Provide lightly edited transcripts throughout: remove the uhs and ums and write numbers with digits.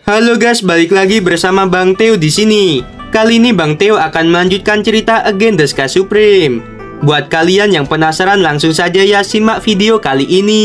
Halo guys, balik lagi bersama Bang Theo di sini. Kali ini Bang Theo akan melanjutkan cerita Again the Sky Supreme. Buat kalian yang penasaran, langsung saja ya simak video kali ini.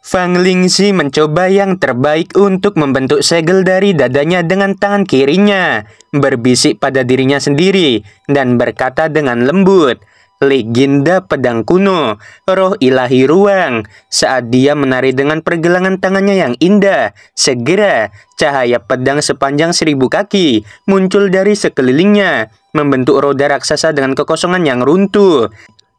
Fang Lingxi mencoba yang terbaik untuk membentuk segel dari dadanya dengan tangan kirinya, berbisik pada dirinya sendiri dan berkata dengan lembut, "Legenda pedang kuno, roh ilahi ruang." Saat dia menari dengan pergelangan tangannya yang indah, segera cahaya pedang sepanjang 1000 kaki muncul dari sekelilingnya, membentuk roda raksasa dengan kekosongan yang runtuh.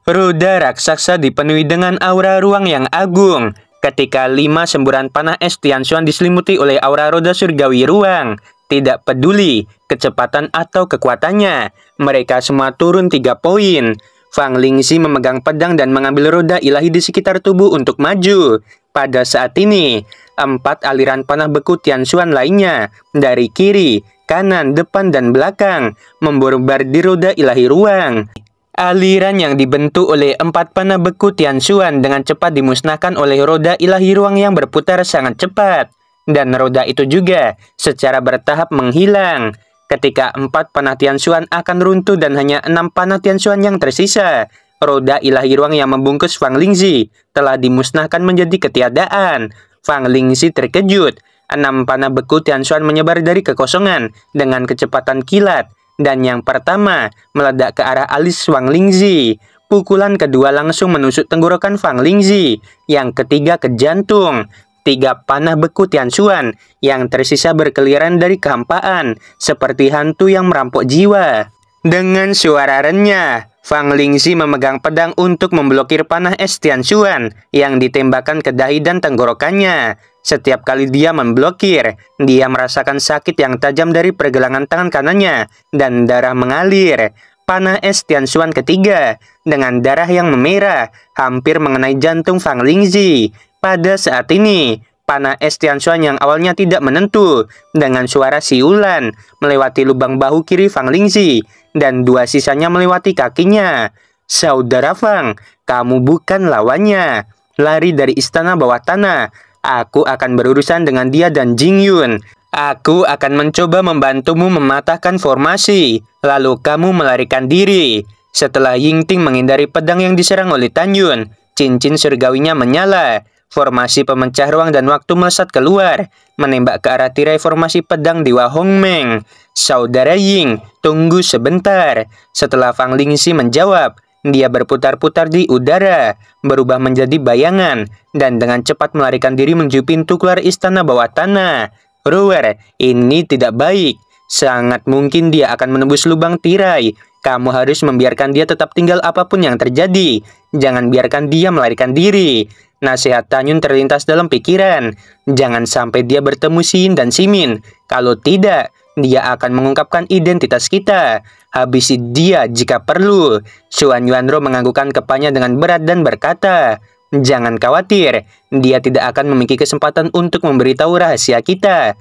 Roda raksasa dipenuhi dengan aura ruang yang agung. Ketika 5 semburan panah es Tianxuan diselimuti oleh aura roda surgawi ruang, tidak peduli kecepatan atau kekuatannya, mereka semua turun 3 poin. Fang Lingxi memegang pedang dan mengambil roda ilahi di sekitar tubuh untuk maju. Pada saat ini, 4 aliran panah beku Tianxuan lainnya dari kiri, kanan, depan, dan belakang membombardir roda ilahi ruang. Aliran yang dibentuk oleh 4 panah beku Tianxuan dengan cepat dimusnahkan oleh roda ilahi ruang yang berputar sangat cepat. Dan roda itu juga secara bertahap menghilang. Ketika 4 panah Tianxuan akan runtuh dan hanya 6 panah Tianxuan yang tersisa, roda ilahi ruang yang membungkus Fang Lingxi telah dimusnahkan menjadi ketiadaan. Fang Lingxi terkejut. 6 panah beku Tianxuan menyebar dari kekosongan dengan kecepatan kilat. Dan yang pertama meledak ke arah alis Fang Lingxi. Pukulan kedua langsung menusuk tenggorokan Fang Lingxi. Yang ketiga ke jantung. 3 panah beku Tianxuan yang tersisa berkeliaran dari kehampaan, seperti hantu yang merampok jiwa. Dengan suara renyah, Fang Lingxi memegang pedang untuk memblokir panah es Tianxuan yang ditembakkan ke dahi dan tenggorokannya. Setiap kali dia memblokir, dia merasakan sakit yang tajam dari pergelangan tangan kanannya dan darah mengalir. Panah es Tianxuan ketiga dengan darah yang memerah hampir mengenai jantung Fang Lingxi. Pada saat ini, panah es Tianxuan yang awalnya tidak menentu dengan suara siulan melewati lubang bahu kiri Fang Lingxi dan 2 sisanya melewati kakinya. "Saudara Fang, kamu bukan lawannya. Lari dari istana bawah tanah. Aku akan berurusan dengan dia dan Jing Yun. Aku akan mencoba membantumu mematahkan formasi, lalu kamu melarikan diri." Setelah Ying Ting menghindari pedang yang diserang oleh Tan Yun, cincin surgawinya menyala. Formasi pemecah ruang dan waktu melesat keluar, menembak ke arah tirai formasi pedang Dewa Hongmeng. "Saudara Ying, tunggu sebentar." Setelah Fang Lingxi menjawab, dia berputar-putar di udara, berubah menjadi bayangan, dan dengan cepat melarikan diri menuju pintu keluar istana bawah tanah. "Rower, ini tidak baik. Sangat mungkin dia akan menembus lubang tirai. Kamu harus membiarkan dia tetap tinggal apapun yang terjadi. Jangan biarkan dia melarikan diri." Nasihat Tan Yun terlintas dalam pikiran. Jangan sampai dia bertemu Xin dan Simin. Kalau tidak, dia akan mengungkapkan identitas kita. Habisi dia jika perlu. Xuan Yuanro menganggukkan kepalanya dengan berat dan berkata, "Jangan khawatir, dia tidak akan memiliki kesempatan untuk memberitahu rahasia kita."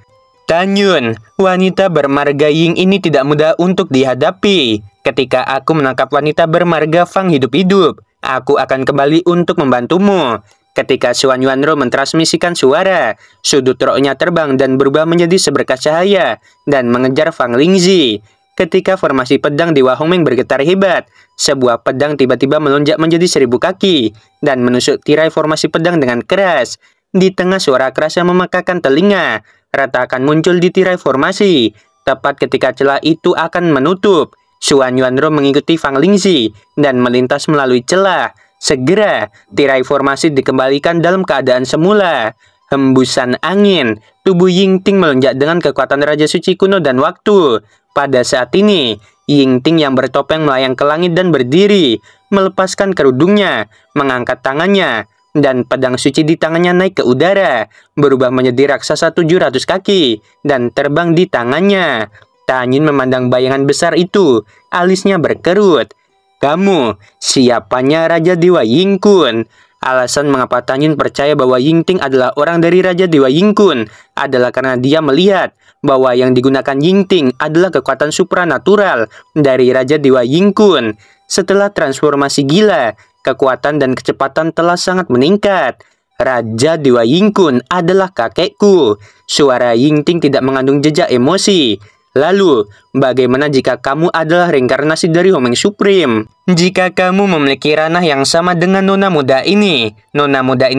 "Tan Yun, wanita bermarga Ying ini tidak mudah untuk dihadapi. Ketika aku menangkap wanita bermarga Fang hidup-hidup, aku akan kembali untuk membantumu." Ketika Xuan Yuanro mentransmisikan suara, sudut rohnya terbang dan berubah menjadi seberkas cahaya dan mengejar Fang Lingxi. Ketika formasi pedang Dewa Hongmeng bergetar hebat, sebuah pedang tiba-tiba melonjak menjadi 1000 kaki dan menusuk tirai formasi pedang dengan keras. Di tengah suara keras yang memekakan telinga, retakan muncul di tirai formasi. Tepat ketika celah itu akan menutup, Xuan Yuanro mengikuti Fang Lingxi dan melintas melalui celah. Segera, tirai formasi dikembalikan dalam keadaan semula. Hembusan angin, tubuh Ying Ting melonjak dengan kekuatan Raja Suci kuno dan waktu. Pada saat ini, Ying Ting yang bertopeng melayang ke langit dan berdiri, melepaskan kerudungnya, mengangkat tangannya, dan pedang suci di tangannya naik ke udara, berubah menjadi raksasa 700 kaki, dan terbang di tangannya. Tan Yun memandang bayangan besar itu, alisnya berkerut. "Kamu, siapanya Raja Dewa Ying Kun?" Alasan mengapa Tan Yun percaya bahwa Ying Ting adalah orang dari Raja Dewa Ying Kun adalah karena dia melihat bahwa yang digunakan Ying Ting adalah kekuatan supranatural dari Raja Dewa Ying Kun. Setelah transformasi gila, kekuatan dan kecepatan telah sangat meningkat. Raja Dewa Yingkun adalah kakekku. Suara Yingting tidak mengandung jejak emosi. Lalu, bagaimana jika kamu adalah reinkarnasi dari Homeng Supreme? Jika kamu memiliki ranah yang sama dengan nona muda ini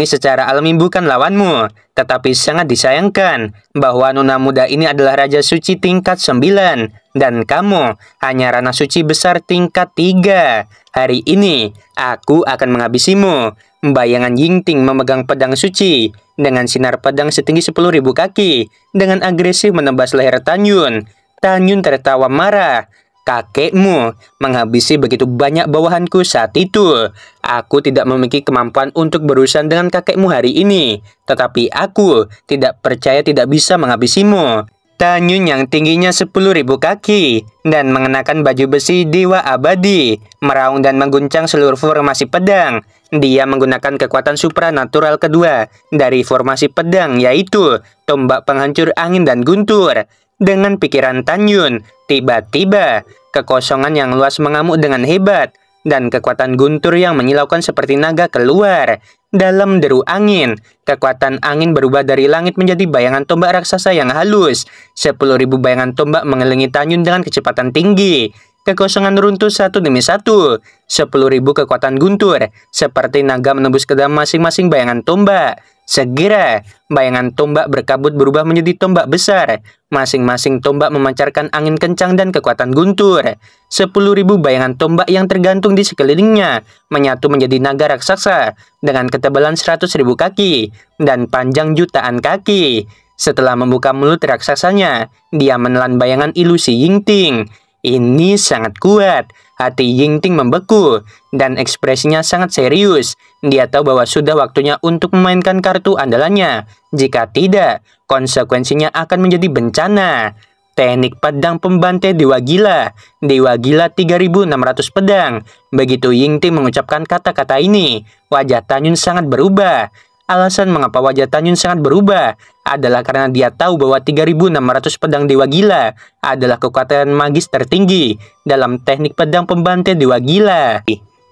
secara alami bukan lawanmu. Tetapi sangat disayangkan bahwa nona muda ini adalah Raja Suci tingkat 9. Dan kamu hanya ranah suci besar tingkat 3. Hari ini, aku akan menghabisimu. Bayangan Yingting memegang pedang suci dengan sinar pedang setinggi 10.000 kaki dengan agresif menembas leher Tanyun. Tanyun tertawa marah. Kakekmu menghabisi begitu banyak bawahanku saat itu. Aku tidak memiliki kemampuan untuk berurusan dengan kakekmu hari ini. Tetapi aku tidak percaya tidak bisa menghabisimu. Tanyun yang tingginya 10.000 kaki dan mengenakan baju besi Dewa Abadi meraung dan mengguncang seluruh formasi pedang. Dia menggunakan kekuatan supranatural kedua dari formasi pedang, yaitu tombak penghancur angin dan guntur. Dengan pikiran Tanyun, tiba-tiba kekosongan yang luas mengamuk dengan hebat dan kekuatan guntur yang menyilaukan seperti naga keluar. Dalam deru angin, kekuatan angin berubah dari langit menjadi bayangan tombak raksasa yang halus. 10.000 bayangan tombak mengelilingi Tanyun dengan kecepatan tinggi. Kekosongan runtuh satu demi satu. 10.000 kekuatan guntur seperti naga menembus ke dalam masing-masing bayangan tombak. Segera, bayangan tombak berkabut berubah menjadi tombak besar. Masing-masing tombak memancarkan angin kencang dan kekuatan guntur. 10.000 bayangan tombak yang tergantung di sekelilingnya menyatu menjadi naga raksasa dengan ketebalan 100.000 kaki dan panjang jutaan kaki. Setelah membuka mulut raksasanya, dia menelan bayangan ilusi Yingting. Ini sangat kuat. Hati Yingting membeku dan ekspresinya sangat serius. Dia tahu bahwa sudah waktunya untuk memainkan kartu andalannya. Jika tidak, konsekuensinya akan menjadi bencana. Teknik pedang pembantai Dewa Gila. Dewa Gila 3.600 pedang. Begitu Yingting mengucapkan kata-kata ini, wajah Tanyun sangat berubah. Alasan mengapa wajah Tanyun sangat berubah adalah karena dia tahu bahwa 3.600 pedang Dewa Gila adalah kekuatan magis tertinggi dalam teknik pedang pembantai Dewa Gila.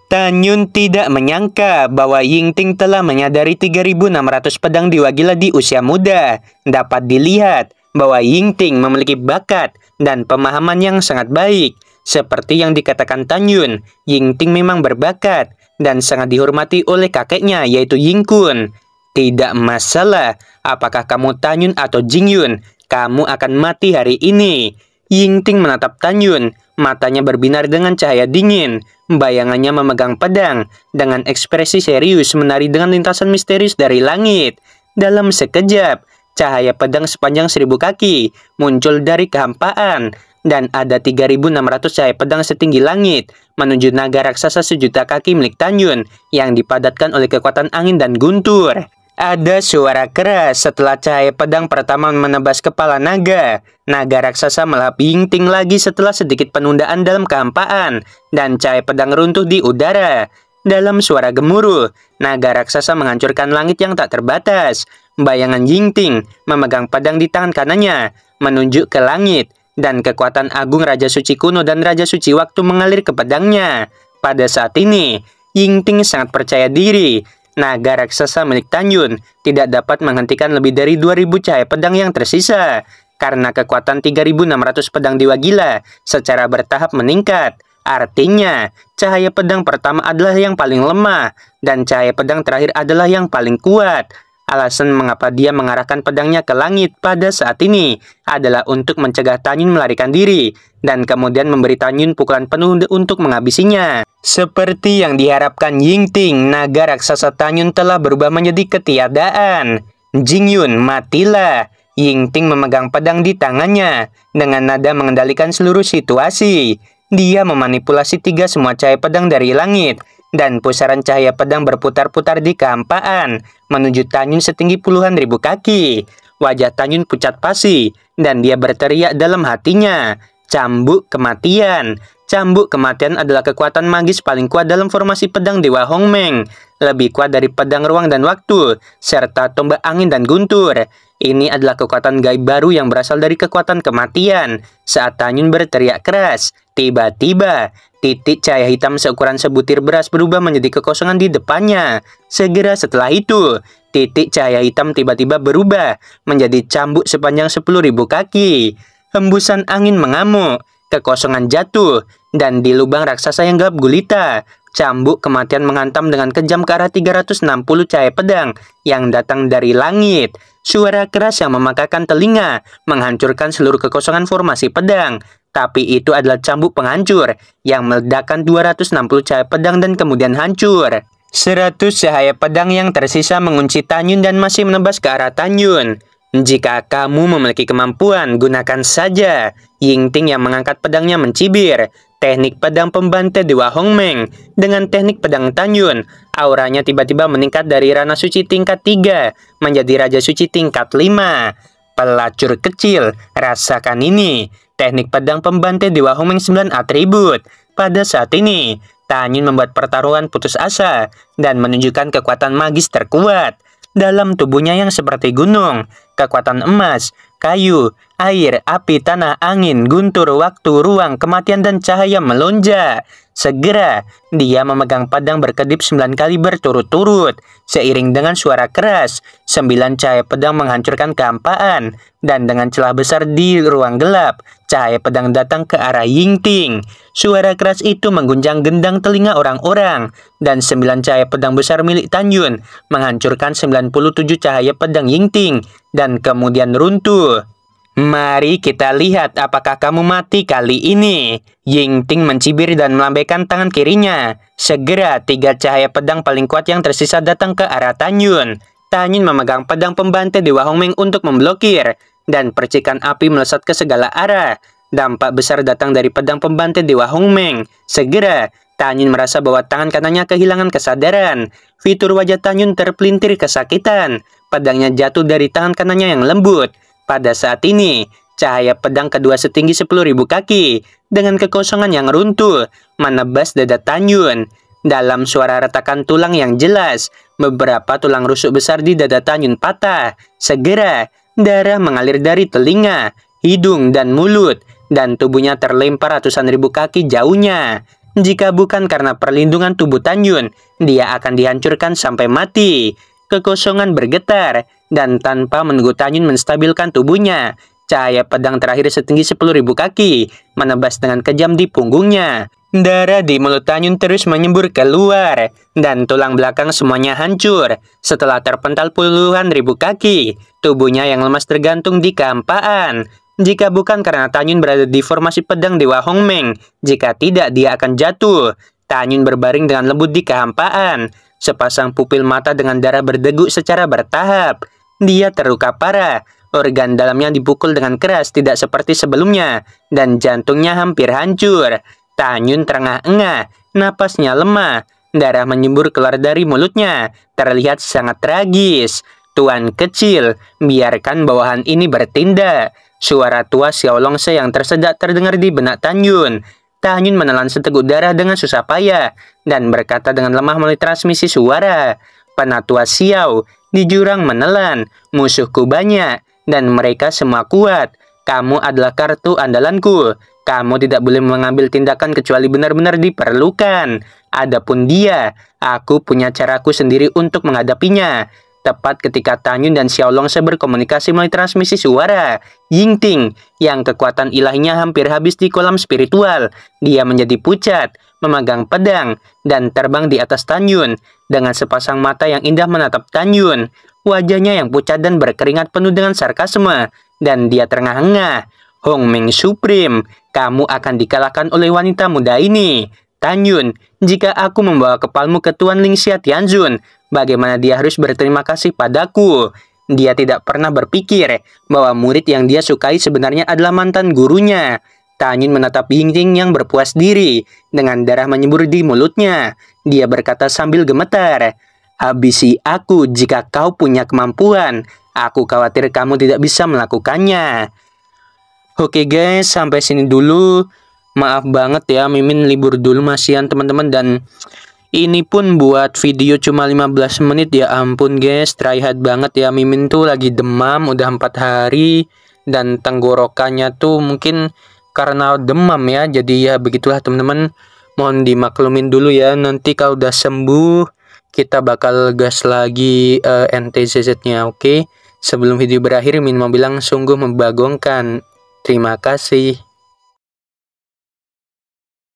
Tanyun tidak menyangka bahwa Yingting telah menyadari 3.600 pedang Dewa Gila di usia muda. Dapat dilihat bahwa Yingting memiliki bakat dan pemahaman yang sangat baik. Seperti yang dikatakan Tanyun, Yingting memang berbakat dan sangat dihormati oleh kakeknya, yaitu Yingkun. Tidak masalah apakah kamu Tanyun atau Jingyun, kamu akan mati hari ini. Yingting menatap Tanyun, matanya berbinar dengan cahaya dingin. Bayangannya memegang pedang dengan ekspresi serius menari dengan lintasan misterius dari langit. Dalam sekejap, cahaya pedang sepanjang 1.000 kaki muncul dari kehampaan. Dan ada 3.600 cahaya pedang setinggi langit menuju naga raksasa sejuta kaki milik Tanyun yang dipadatkan oleh kekuatan angin dan guntur. Ada suara keras setelah cahaya pedang pertama menebas kepala naga. Naga raksasa melahap Yingting lagi setelah sedikit penundaan dalam kehampaan, dan cahaya pedang runtuh di udara. Dalam suara gemuruh, naga raksasa menghancurkan langit yang tak terbatas. Bayangan Yingting memegang pedang di tangan kanannya, menunjuk ke langit, dan kekuatan agung Raja Suci kuno dan Raja Suci waktu mengalir ke pedangnya. Pada saat ini, Yingting sangat percaya diri. Naga raksasa milik Tanyun tidak dapat menghentikan lebih dari 2.000 cahaya pedang yang tersisa, karena kekuatan 3.600 pedang Dewa Gila secara bertahap meningkat. Artinya, cahaya pedang pertama adalah yang paling lemah, dan cahaya pedang terakhir adalah yang paling kuat. Alasan mengapa dia mengarahkan pedangnya ke langit pada saat ini adalah untuk mencegah Tanyun melarikan diri dan kemudian memberi Tanyun pukulan penuh untuk menghabisinya. Seperti yang diharapkan Yingting, naga raksasa Tanyun telah berubah menjadi ketiadaan. Jingyun, matilah. Yingting memegang pedang di tangannya dengan nada mengendalikan seluruh situasi. Dia memanipulasi 3 semua cahaya pedang dari langit. Dan pusaran cahaya pedang berputar-putar di kehampaan, menuju Tanyun setinggi puluhan ribu kaki. Wajah Tanyun pucat pasi, dan dia berteriak dalam hatinya, "Cambuk kematian." Cambuk kematian adalah kekuatan magis paling kuat dalam formasi pedang Dewa Hongmeng. Lebih kuat dari pedang ruang dan waktu, serta tombak angin dan guntur. Ini adalah kekuatan gaib baru yang berasal dari kekuatan kematian. Saat Tanyun berteriak keras, tiba-tiba titik cahaya hitam seukuran sebutir beras berubah menjadi kekosongan di depannya. Segera setelah itu, Titik cahaya hitam tiba-tiba berubah menjadi cambuk sepanjang 10.000 kaki. Hembusan angin mengamuk, kekosongan jatuh, dan di lubang raksasa yang gelap gulita, cambuk kematian menghantam dengan kejam ke arah 360 cahaya pedang yang datang dari langit. Suara keras yang memakakan telinga menghancurkan seluruh kekosongan formasi pedang. Tapi itu adalah cambuk penghancur yang meledakkan 260 cahaya pedang dan kemudian hancur. 100 cahaya pedang yang tersisa mengunci Tanyun dan masih menebas ke arah Tanyun. Jika kamu memiliki kemampuan, gunakan saja. Yingting yang mengangkat pedangnya mencibir. Teknik pedang pembantai Dewa Hongmeng. Dengan teknik pedang Tanyun, auranya tiba-tiba meningkat dari Rana Suci tingkat 3 menjadi Raja Suci tingkat 5. Pelacur kecil, rasakan ini. Teknik pedang pembantai Dewa Hongmeng 9 atribut. Pada saat ini, Tanyun membuat pertaruhan putus asa dan menunjukkan kekuatan magis terkuat. Dalam tubuhnya yang seperti gunung, kekuatan emas, kayu, air, api, tanah, angin, guntur, waktu, ruang, kematian, dan cahaya melonjak. Segera, dia memegang pedang berkedip 9 kali berturut-turut. Seiring dengan suara keras, 9 cahaya pedang menghancurkan kehampaan. Dan dengan celah besar di ruang gelap, cahaya pedang datang ke arah Yingting. Suara keras itu mengguncang gendang telinga orang-orang. Dan 9 cahaya pedang besar milik Tanyun menghancurkan 97 cahaya pedang Yingting. Dan kemudian runtuh. Mari kita lihat apakah kamu mati kali ini. Yingting mencibir dan melambaikan tangan kirinya. Segera 3 cahaya pedang paling kuat yang tersisa datang ke arah Tanyun. Tanyun memegang pedang pembantai Dewa Hongmeng untuk memblokir. Dan percikan api melesat ke segala arah. Dampak besar datang dari pedang pembantai Dewa Hongmeng. Segera, Tanyun merasa bahwa tangan kanannya kehilangan kesadaran. Fitur wajah Tanyun terpelintir kesakitan. Pedangnya jatuh dari tangan kanannya yang lembut. Pada saat ini, cahaya pedang kedua setinggi 10.000 kaki dengan kekosongan yang runtuh menebas dada Tanyun. Dalam suara retakan tulang yang jelas, beberapa tulang rusuk besar di dada Tanyun patah. Segera, darah mengalir dari telinga, hidung, dan mulut, dan tubuhnya terlempar ratusan ribu kaki jauhnya. Jika bukan karena perlindungan tubuh Tanyun, dia akan dihancurkan sampai mati. Kekosongan bergetar, dan tanpa menunggu Tanyun menstabilkan tubuhnya, cahaya pedang terakhir setinggi 10.000 kaki menebas dengan kejam di punggungnya. Darah di mulut Tanyun terus menyembur keluar, dan tulang belakang semuanya hancur. Setelah terpental puluhan ribu kaki, tubuhnya yang lemas tergantung di kehampaan. Jika bukan karena Tanyun berada di formasi pedang Dewa Hongmeng, jika tidak dia akan jatuh. Tanyun berbaring dengan lembut di kehampaan. Sepasang pupil mata dengan darah berdeguk secara bertahap. Dia terluka parah. Organ dalamnya dipukul dengan keras tidak seperti sebelumnya. Dan jantungnya hampir hancur. Tanyun terengah-engah. Napasnya lemah. Darah menyembur keluar dari mulutnya. Terlihat sangat tragis. Tuan kecil, biarkan bawahan ini bertindak. Suara tua Xiao Longse yang tersedak terdengar di benak Tanyun. Tanyun menelan seteguk darah dengan susah payah dan berkata dengan lemah melalui transmisi suara, "Penatua Xiao, di jurang menelan, musuhku banyak, dan mereka semua kuat. Kamu adalah kartu andalanku. Kamu tidak boleh mengambil tindakan kecuali benar-benar diperlukan. Adapun dia, aku punya caraku sendiri untuk menghadapinya." Tepat ketika Tanyun dan Xiao Longse berkomunikasi melalui transmisi suara, Yingting, yang kekuatan ilahinya hampir habis di kolam spiritual, dia menjadi pucat, memegang pedang, dan terbang di atas Tanyun. Dengan sepasang mata yang indah menatap Tanyun, wajahnya yang pucat dan berkeringat penuh dengan sarkasme, dan dia terengah-engah. "Hongmeng Supreme, kamu akan dikalahkan oleh wanita muda ini. Tanyun, jika aku membawa kepalmu ke Tuan Lingxia Tianzun, bagaimana dia harus berterima kasih padaku?" Dia tidak pernah berpikir bahwa murid yang dia sukai sebenarnya adalah mantan gurunya. Tanyun menatap Yingting yang berpuas diri dengan darah menyembur di mulutnya. Dia berkata sambil gemetar, "Habisi aku jika kau punya kemampuan. Aku khawatir kamu tidak bisa melakukannya." Oke guys, sampai sini dulu. Maaf banget ya, Mimin libur dulu masihan teman-teman, dan ini pun buat video cuma 15 menit, ya ampun guys, try hard banget ya. Mimin tuh lagi demam udah 4 hari, dan tenggorokannya tuh mungkin karena demam ya, jadi ya begitulah teman-teman. Mohon dimaklumin dulu ya, nanti kalau udah sembuh kita bakal gas lagi NTZZ-nya, oke? Sebelum video berakhir, Min mau bilang sungguh membagongkan. Terima kasih.